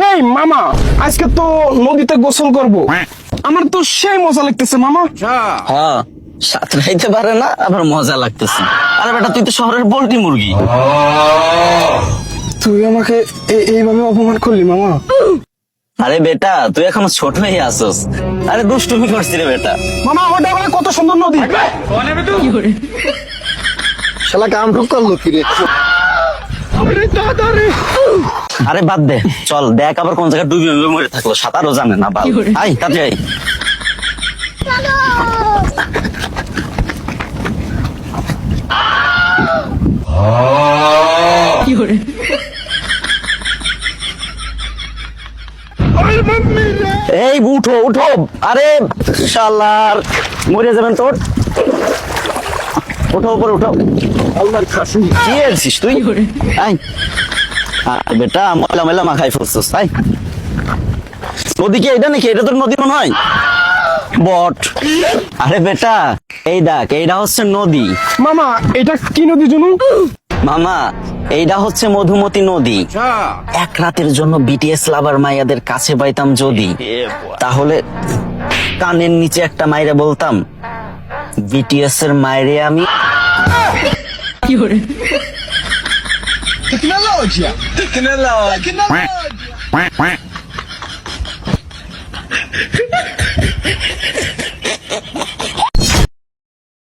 হেই মামা, আজকে তো নদীতে গোসল করব। আমার তো সেই মজা লাগতেছে মামা। হ্যাঁ, সাঁতরাইতে পারে না আবার মজা লাগতেছে। আরে বেটা, তুই তো শহরের পোল্ট্রি মুরগি। তুই আমাকে এইভাবে অপমান করলি মামা। আরে বেটা, তুই এখনো ছোট হয়ে আসোস। আরে দুষ্টুমি করছি রে বেটা। মামা ওটা বলে কত সুন্দর নদী। শালা কাম ঢুক করলো কি রে? আরে বাদ দে, চল দেখ আবার কোন জায়গায় ডুবে মরে থাকলো, সাঁতারও জানে না বাল। আই কাজে আই। এই উঠো উঠো, আরে শালার মরে যাবেন তোর। উঠো উপরে উঠো। আল্লাহর খাসি। কি আছিস তুই? আই আরে বেটা, ময়লা ময়লা মাখাই ফেলছিস। তাই নদী কি এইটা নাকি? এটা তোর নদী মনে হয় বট। আরে বেটা, এই দেখ, এইটা হচ্ছে নদী। মামা এটা কি নদী জুনু? মামা, এইটা হচ্ছে মধুমতি নদী। এক রাতের জন্য বিটিএস লাভার মাইয়াদের কাছে পাইতাম যদি, তাহলে কানের নিচে একটা মাইরে বলতাম, বিটিএস এর মাইরে আমি। Tecnologia.